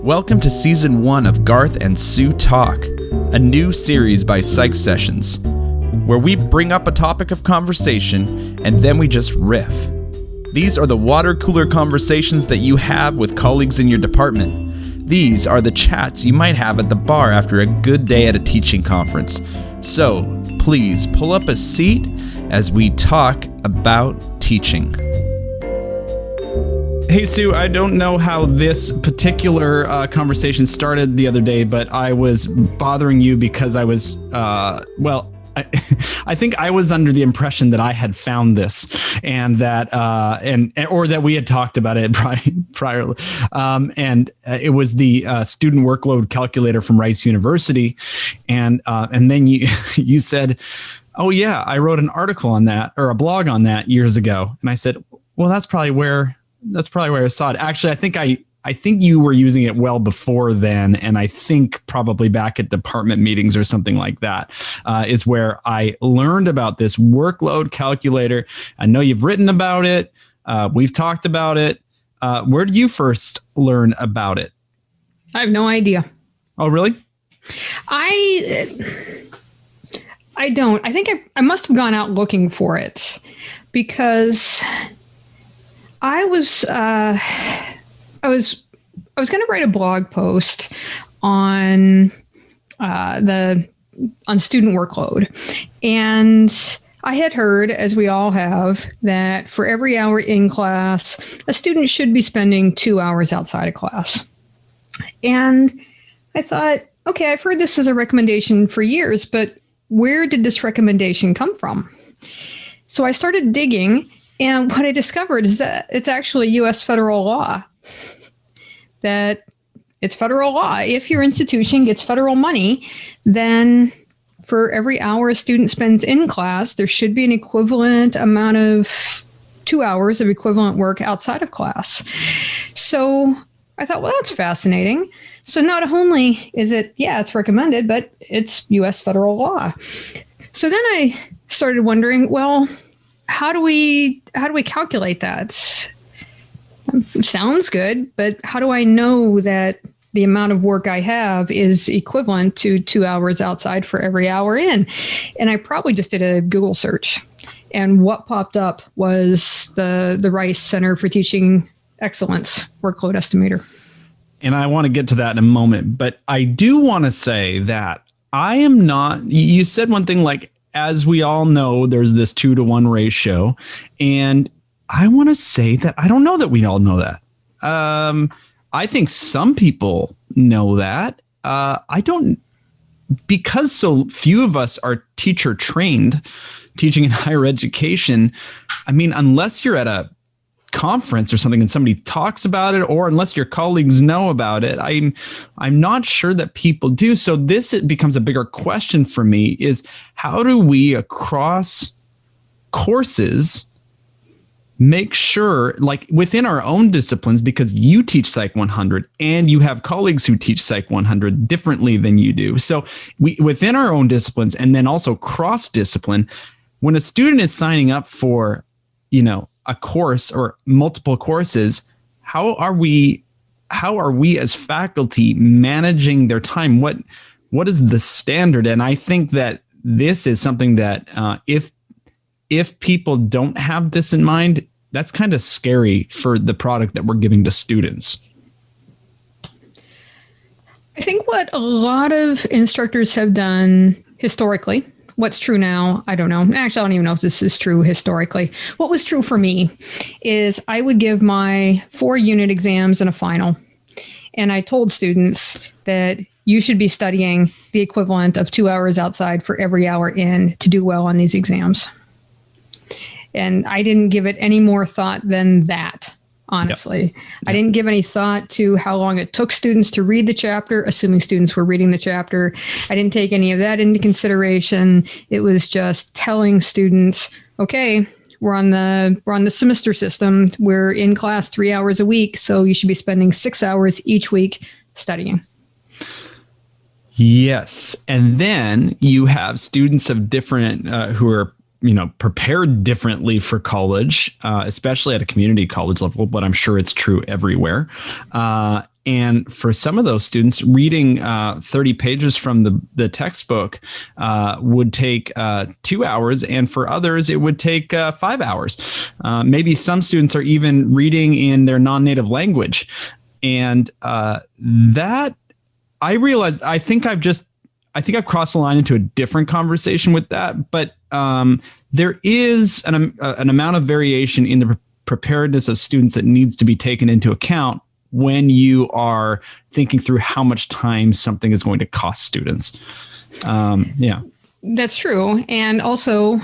Welcome to Season 1 of Garth and Sue Talk, a new series by Psych Sessions, where we bring up a topic of conversation and then we just riff. These are the water cooler conversations that you have with colleagues in your department. These are the chats you might have at the bar after a good day at a teaching conference. So, please pull up a seat as we talk about teaching. Hey, Sue, I don't know how this particular conversation started the other day, but I was bothering you because I was, I think I was under the impression that I had found this and that, or that we had talked about it prior. And it was the student workload calculator from Rice University. And then you said, oh yeah, I wrote an article on that or a blog on that years ago. And I said, well, that's probably where I saw it. Actually, I think you were using it well before then, and I think probably back at department meetings or something like that is where I learned about this workload calculator. I know you've written about it. We've talked about it. Where did you first learn about it? I have no idea. Oh, really? I don't. I think I must have gone out looking for it because I was going to write a blog post on student workload, and I had heard, as we all have, that for every hour in class, a student should be spending 2 hours outside of class. And I thought, okay, I've heard this as a recommendation for years, but where did this recommendation come from? So I started digging. And what I discovered is that it's actually U.S. federal law, that it's federal law. If your institution gets federal money, then for every hour a student spends in class, there should be an equivalent amount of 2 hours of equivalent work outside of class. So I thought, well, that's fascinating. So not only is it, it's recommended, but it's U.S. federal law. So then I started wondering, well, how do we calculate that? Sounds good, but how do I know that the amount of work I have is equivalent to 2 hours outside for every hour in? And I probably just did a Google search, and what popped up was the Rice Center for Teaching Excellence Workload Estimator. And I want to get to that in a moment, but I do want to say that I am not. You said one thing like, as we all know, there's this 2-to-1 ratio. And I want to say that I don't know that we all know that. I think some people know that. I don't, because so few of us are teacher trained, teaching in higher education. I mean, unless you're at a conference or something and somebody talks about it, or unless your colleagues know about it, I'm not sure that people do. So it becomes a bigger question for me is, how do we across courses make sure, like within our own disciplines, because you teach Psych 100 and you have colleagues who teach Psych 100 differently than you do. So within our own disciplines, and then also cross discipline, when a student is signing up for, a course or multiple courses, how are we as faculty managing their time? What is the standard? And I think that this is something that if people don't have this in mind, that's kind of scary for the product that we're giving to students. I think what a lot of instructors have done historically, what's true now, I don't know. Actually, I don't even know if this is true historically. What was true for me is I would give my 4 unit exams and a final. And I told students that you should be studying the equivalent of 2 hours outside for every hour in to do well on these exams. And I didn't give it any more thought than that. Honestly, yep. I didn't give any thought to how long it took students to read the chapter, assuming students were reading the chapter. I didn't take any of that into consideration. It was just telling students, okay, we're on the semester system. We're in class 3 hours a week, so you should be spending 6 hours each week studying. Yes. And then you have students of different who are prepared differently for college, especially at a community college level, but I'm sure it's true everywhere. And for some of those students, reading 30 pages from the textbook would take 2 hours. And for others, it would take 5 hours. Maybe some students are even reading in their non-native language. And that I realized, I think I've crossed the line into a different conversation with that. But there is an amount of variation in the preparedness of students that needs to be taken into account when you are thinking through how much time something is going to cost students. Yeah. That's true. And also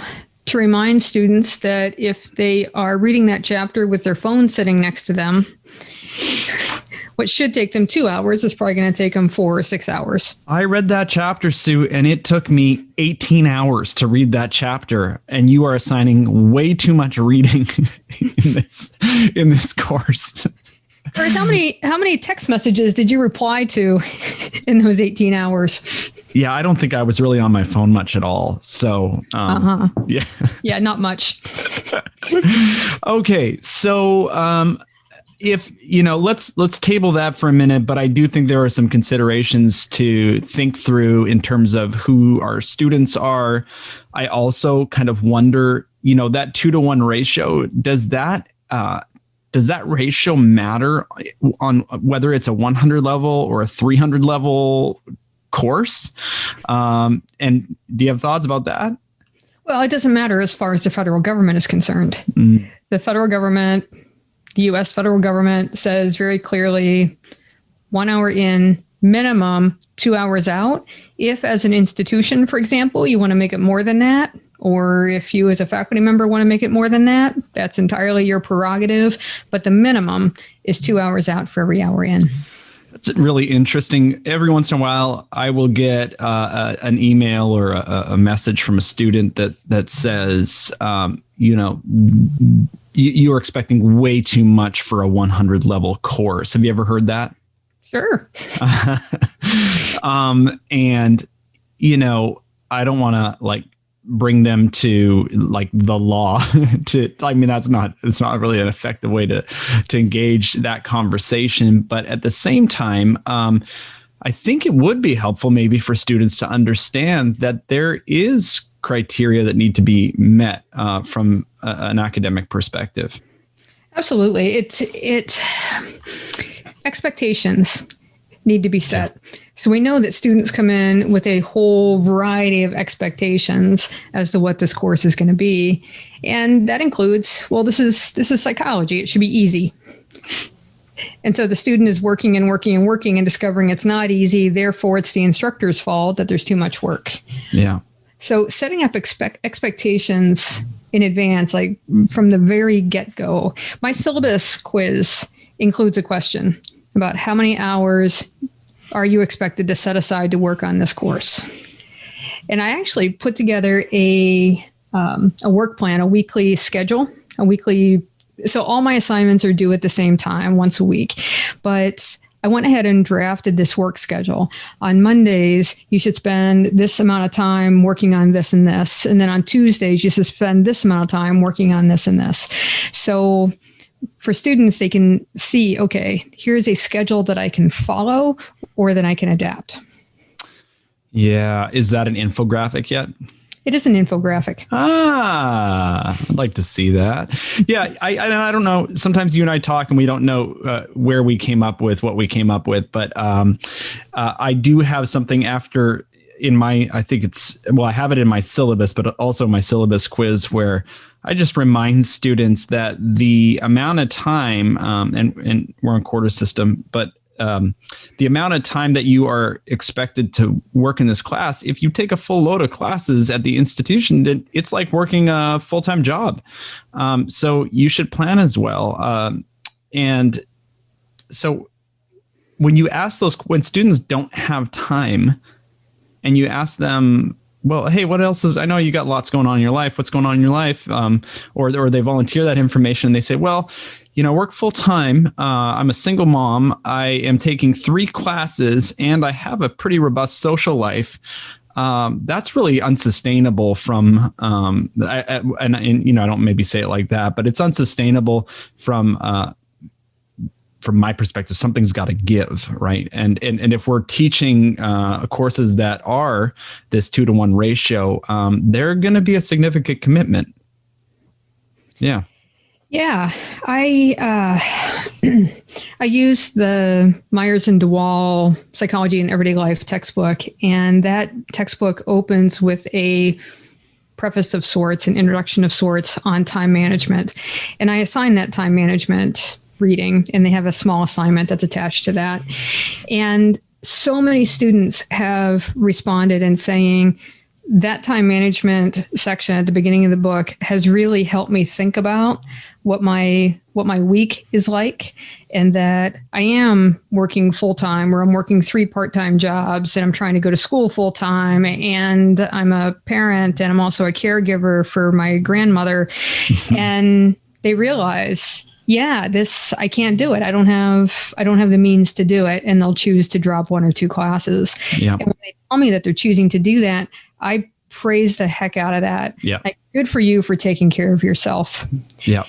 to remind students that if they are reading that chapter with their phone sitting next to them, what should take them 2 hours is probably going to take them 4 or 6 hours. I read that chapter, Sue, and it took me 18 hours to read that chapter. And you are assigning way too much reading in this course. Garth, how many text messages did you reply to in those 18 hours? Yeah, I don't think I was really on my phone much at all. So, yeah. Yeah, not much. Okay, so if let's table that for a minute, but I do think there are some considerations to think through in terms of who our students are. I also kind of wonder, that 2-to-1 ratio, does that ratio matter on whether it's a 100 level or a 300 level course? And do you have thoughts about that? Well, it doesn't matter as far as the federal government is concerned. The federal government, the U.S. federal government says very clearly 1 hour in, minimum 2 hours out. If as an institution, for example, you want to make it more than that, or if you as a faculty member want to make it more than that, that's entirely your prerogative. But the minimum is 2 hours out for every hour in. That's really interesting. Every once in a while, I will get an email or a message from a student that says, you're expecting way too much for a 100 level course. Have you ever heard that? Sure. And, I don't want to bring them to the law it's not really an effective way to engage that conversation. But at the same time, I think it would be helpful maybe for students to understand that there is criteria that need to be met from an academic perspective. Absolutely. Expectations need to be set. Yeah. So we know that students come in with a whole variety of expectations as to what this course is going to be. And that includes, this is psychology. It should be easy. And so the student is working and working and working and discovering it's not easy. Therefore, it's the instructor's fault that there's too much work. Yeah. So setting up expectations in advance, like from the very get-go. My syllabus quiz includes a question about how many hours are you expected to set aside to work on this course. And I actually put together a work plan, a weekly schedule, so all my assignments are due at the same time, once a week. But I went ahead and drafted this work schedule. On Mondays, you should spend this amount of time working on this and this. And then on Tuesdays, you should spend this amount of time working on this and this. So for students, they can see, okay, here's a schedule that I can follow or that I can adapt. Yeah. Is that an infographic yet? It is an infographic. I'd like to see that. Yeah, I don't know. Sometimes you and I talk and we don't know where we came up with what we came up with. But I do have something after in my, I have it in my syllabus, but also my syllabus quiz where I just remind students that the amount of time, and we're on quarter system, but the amount of time that you are expected to work in this class, if you take a full load of classes at the institution, then it's like working a full-time job. So you should plan as well. And so when you ask when students don't have time and you ask them, well, hey, what else I know you got lots going on in your life. What's going on in your life? Or they volunteer that information and they say, well, work full time. I'm a single mom. I am taking 3 classes and I have a pretty robust social life. That's really unsustainable from, I don't maybe say it like that, but it's unsustainable from from my perspective, something's got to give, right? And if we're teaching courses that are this 2-to-1 ratio, they're going to be a significant commitment. Yeah. Yeah, I use the Myers and DeWall Psychology in Everyday Life textbook, and that textbook opens with a preface of sorts, an introduction of sorts on time management. And I assign that time management reading, and they have a small assignment that's attached to that. And so many students have responded and saying that time management section at the beginning of the book has really helped me think about what my week is like, and that I am working full-time, or I'm working 3 part-time jobs, and I'm trying to go to school full-time, and I'm a parent, and I'm also a caregiver for my grandmother. And they realize, yeah, I can't do it. I don't have the means to do it. And they'll choose to drop 1 or 2 classes. Yeah. And when they tell me that they're choosing to do that, I praise the heck out of that. Yeah. Like, good for you for taking care of yourself. Yeah.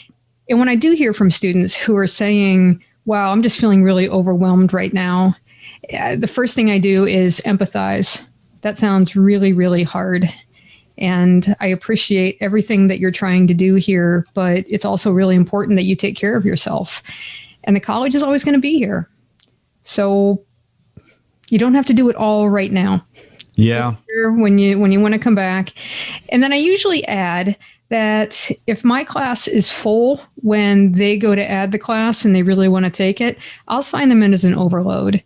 And when I do hear from students who are saying, wow, I'm just feeling really overwhelmed right now, the first thing I do is empathize. That sounds really, really hard. And I appreciate everything that you're trying to do here, but it's also really important that you take care of yourself. And the college is always going to be here. So you don't have to do it all right now. Yeah. When you want to come back. And then I usually add that if my class is full when they go to add the class and they really want to take it, I'll sign them in as an overload.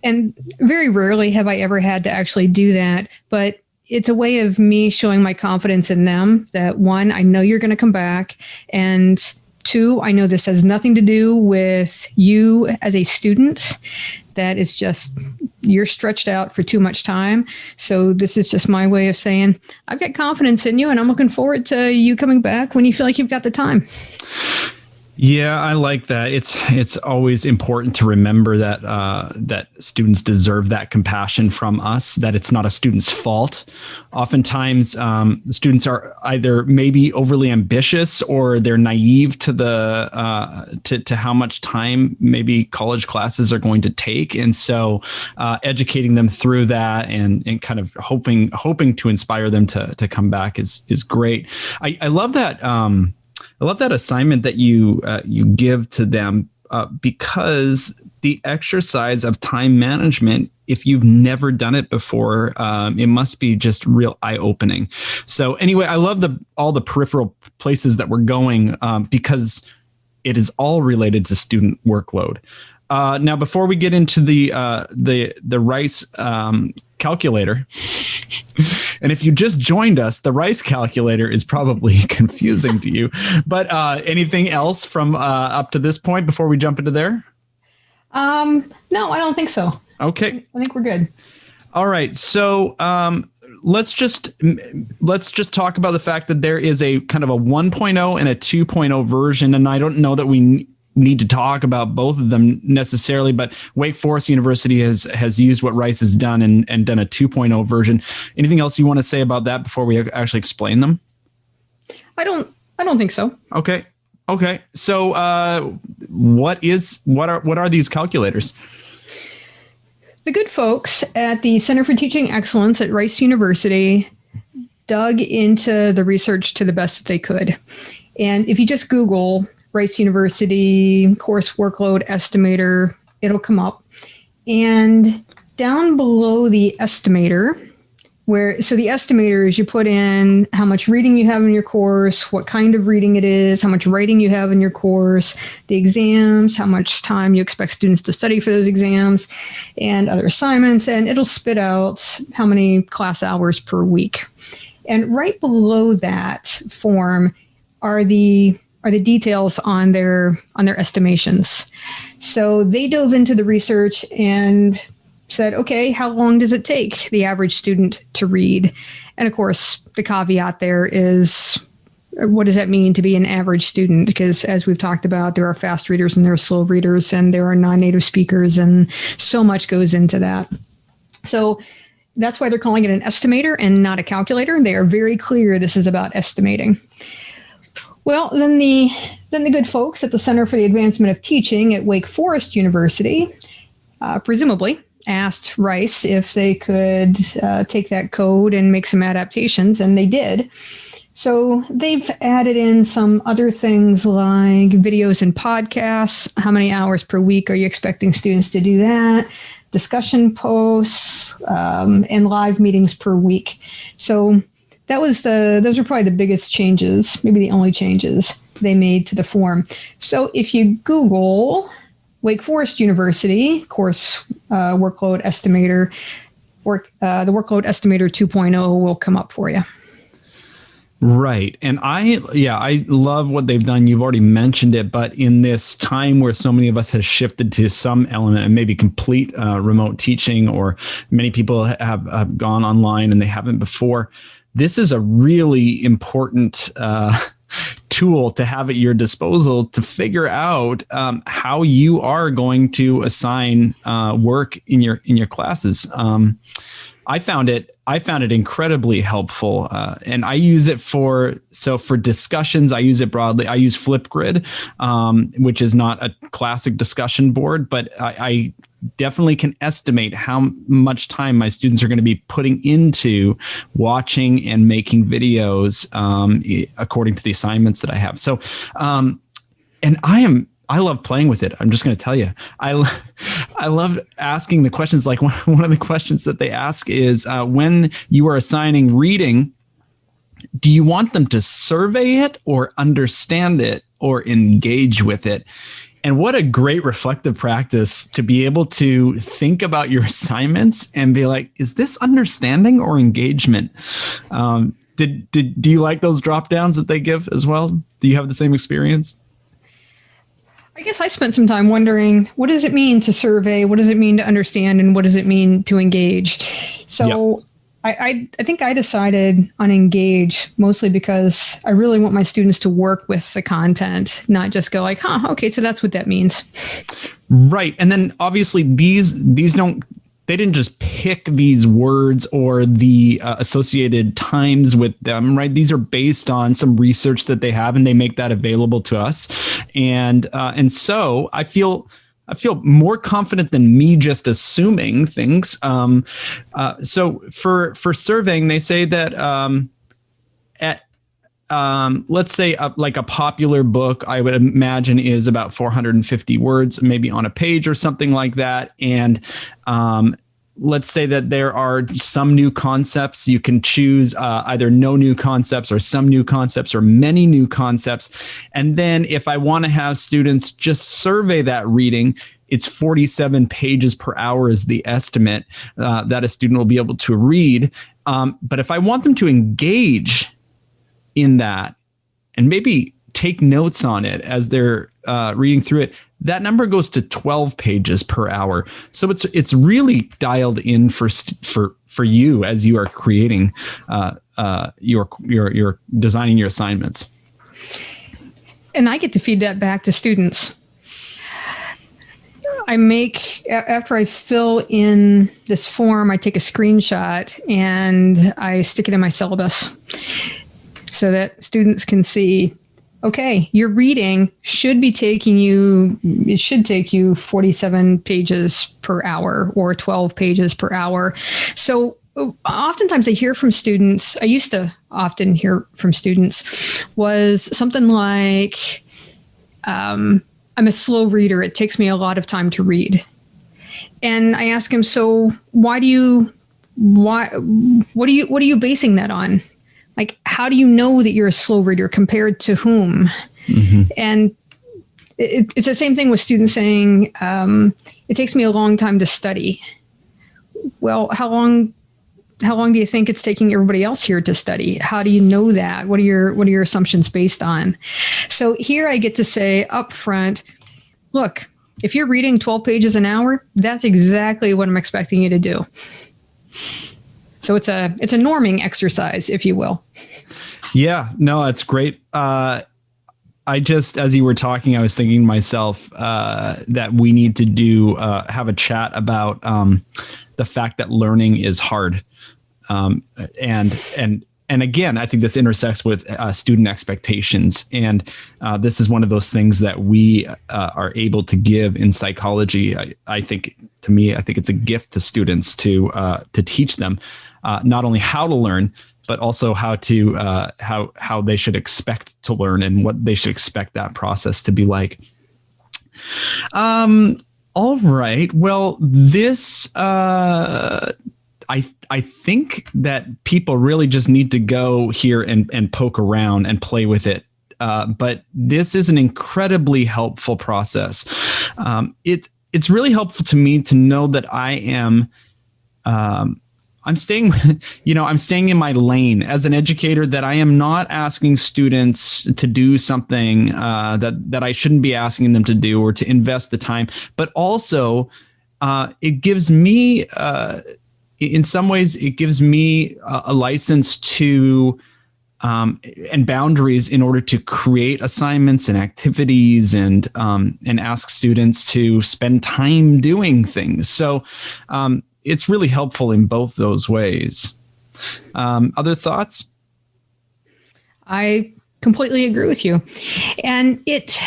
And very rarely have I ever had to actually do that, but it's a way of me showing my confidence in them that, 1, I know you're going to come back, and 2, I know this has nothing to do with you as a student. That is just, you're stretched out for too much time. So this is just my way of saying, I've got confidence in you, and I'm looking forward to you coming back when you feel like you've got the time. Yeah, I like that. It's always important to remember that that students deserve that compassion from us, that it's not a student's fault. Oftentimes, students are either maybe overly ambitious, or they're naive to the to how much time maybe college classes are going to take, and so educating them through that and kind of hoping to inspire them to come back is great. I love that. I love that assignment that you give to them, because the exercise of time management, if you've never done it before, it must be just real eye-opening. So anyway, I love all the peripheral places that we're going, because it is all related to student workload. Now, before we get into the Rice calculator. And if you just joined us, the Rice calculator is probably confusing to you. But anything else from up to this point before we jump into there? No, I don't think so. Okay. I think we're good. All right. So let's just talk about the fact that there is a kind of a 1.0 and a 2.0 version. And I don't know that we need to talk about both of them necessarily, but Wake Forest University has used what Rice has done and done a 2.0 version. Anything else you want to say about that before we actually explain them? I don't think so. Okay. So what are these calculators? The good folks at the Center for Teaching Excellence at Rice University dug into the research to the best that they could. And if you just Google Rice University course workload estimator, it'll come up. And down below the estimator, so the estimator is you put in how much reading you have in your course, what kind of reading it is, how much writing you have in your course, the exams, how much time you expect students to study for those exams, and other assignments, and it'll spit out how many class hours per week. And right below that form are the details on their estimations. So they dove into the research and said, okay, how long does it take the average student to read? And of course, the caveat there is, what does that mean to be an average student? Because as we've talked about, there are fast readers and there are slow readers and there are non-native speakers, and so much goes into that. So that's why they're calling it an estimator and not a calculator. They are very clear this is about estimating. Well, then the Then the good folks at the Center for the Advancement of Teaching at Wake Forest University, presumably, asked Rice if they could take that code and make some adaptations, and they did. So they've added in some other things like videos and podcasts. How many hours per week are you expecting students to do that? Discussion posts, and live meetings per week. So those are probably the biggest changes, maybe the only changes they made to the form. So if you Google Wake Forest University course Workload Estimator, the Workload Estimator 2.0 will come up for you. Right. And I love what they've done. You've already mentioned it, but in this time where so many of us have shifted to some element and maybe complete remote teaching, or many people have gone online and they haven't before, this is a really important tool to have at your disposal to figure out how you are going to assign work in your classes. I found it incredibly helpful, and I use it for discussions. I use it broadly. I use Flipgrid, which is not a classic discussion board, but I definitely can estimate how much time my students are going to be putting into watching and making videos according to the assignments that I have. So, and I love playing with it. I'm just going to tell you, I love asking the questions. Like one of the questions that they ask is, when you are assigning reading, do you want them to survey it or understand it or engage with it? And what a great reflective practice to be able to think about your assignments and be like, is this understanding or engagement? Do you like those drop downs that they give as well? Do you have the same experience? I guess I spent some time wondering, what does it mean to survey? What does it mean to understand? And what does it mean to engage? So yep. I think I decided on engage mostly because I really want my students to work with the content, not just go like, okay, so that's what that means. Right. And then obviously they didn't just pick these words or the associated times with them, right? These are based on some research that they have, and they make that available to us. And so I feel more confident than me just assuming things. So for surveying, they say that let's say like a popular book, I would imagine is about 450 words, maybe on a page or something like that. And let's say that there are some new concepts. You can choose either no new concepts or some new concepts or many new concepts. And then if I want to have students just survey that reading, it's 47 pages per hour is the estimate that a student will be able to read. But if I want them to engage in that and maybe take notes on it as they're reading through it, that number goes to 12 pages per hour. So it's really dialed in for you as you are creating your designing your assignments. And I get to feed that back to students. After I fill in this form, I take a screenshot and I stick it in my syllabus so that students can see, okay, your reading should take you 47 pages per hour or 12 pages per hour. So oftentimes I used to often hear from students was something like, I'm a slow reader. It takes me a lot of time to read. And I ask him, so what are you basing that on? Like, how do you know that you're a slow reader compared to whom? Mm-hmm. And it's the same thing with students saying, it takes me a long time to study. Well, how long do you think it's taking everybody else here to study? How do you know that? What are your assumptions based on? So here I get to say up front, look, if you're reading 12 pages an hour, that's exactly what I'm expecting you to do. So it's a norming exercise, if you will. Yeah, no, that's great. I just, as you were talking, I was thinking to myself that we need to have a chat about the fact that learning is hard. And and again, I think this intersects with student expectations. And this is one of those things that we are able to give in psychology. I think it's a gift to students to teach them not only how to learn, but also how they should expect to learn and what they should expect that process to be like. All right. Well, this, I think that people really just need to go here and poke around and play with it. But this is an incredibly helpful process. It's really helpful to me to know that I am, I'm staying in my lane as an educator, that I am not asking students to do something that I shouldn't be asking them to do, or to invest the time. But also, it gives me, in some ways, it gives me a license to and boundaries in order to create assignments and activities and ask students to spend time doing things. So it's really helpful in both those ways. Other thoughts? I completely agree with you. And it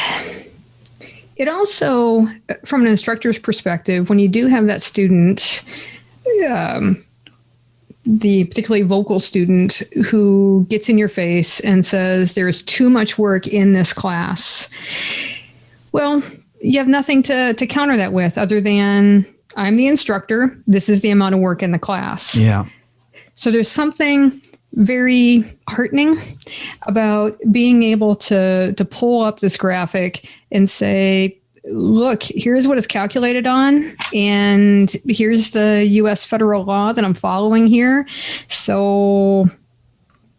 also, from an instructor's perspective, when you do have that student, the particularly vocal student who gets in your face and says, there's too much work in this class, well, you have nothing to counter that with other than, I'm the instructor. This is the amount of work in the class. Yeah. So there's something very heartening about being able to pull up this graphic and say, look, here's what it's calculated on, and here's the U.S. federal law that I'm following here. So,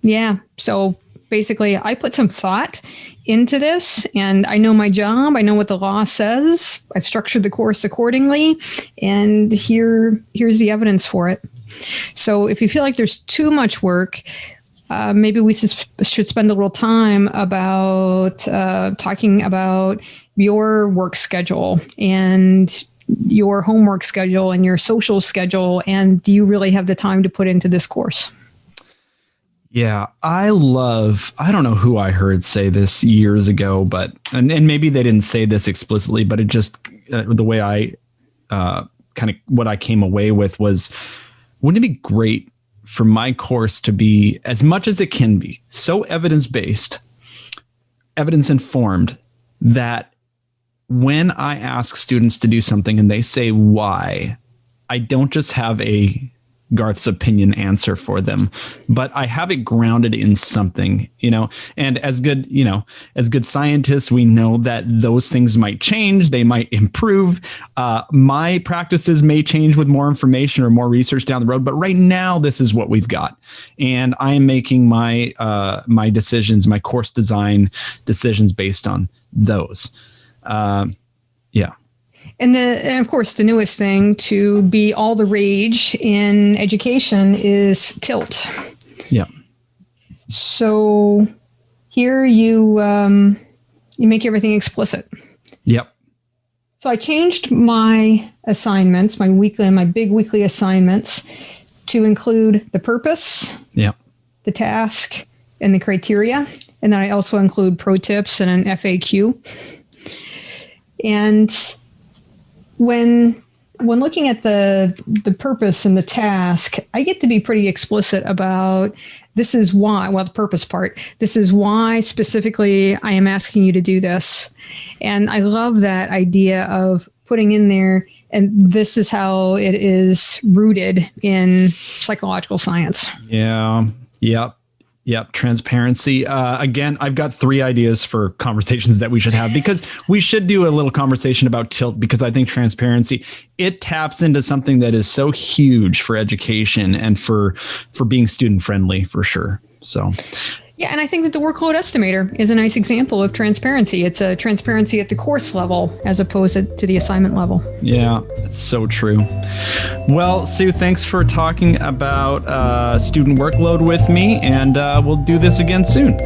yeah. So basically, I put some thought into this, and I know my job. I know what the law says. I've structured the course accordingly, and here's the evidence for it. So if you feel like there's too much work, maybe we should spend a little time about talking about your work schedule and your homework schedule and your social schedule, and do you really have the time to put into this course? Yeah, I don't know who I heard say this years ago, but, and maybe they didn't say this explicitly, but it just, the way I kind of, what I came away with was, wouldn't it be great for my course to be, as much as it can be, so evidence-based, evidence-informed, that when I ask students to do something and they say why, I don't just have a Garth's opinion answer for them, but I have it grounded in something, and as good scientists, we know that those things might change. They might improve. My practices may change with more information or more research down the road, but right now this is what we've got. And I am making my decisions, my course design decisions based on those. Yeah. And of course, the newest thing to be all the rage in education is tilt. Yeah. So here you make everything explicit. Yep. So I changed my assignments, my big weekly assignments, to include the purpose, the task, and the criteria. And then I also include pro tips and an FAQ. And when looking at the purpose and the task, I get to be pretty explicit about this is why, the purpose part, this is why specifically I am asking you to do this. And I love that idea of putting in there, and this is how it is rooted in psychological science. Yeah. Yep. Transparency. Again, I've got 3 ideas for conversations that we should have, because we should do a little conversation about tilt, because I think transparency, it taps into something that is so huge for education and for being student friendly, for sure. So. Yeah, and I think that the Workload Estimator is a nice example of transparency. It's a transparency at the course level as opposed to the assignment level. Yeah, it's so true. Well, Sue, thanks for talking about student workload with me, and we'll do this again soon.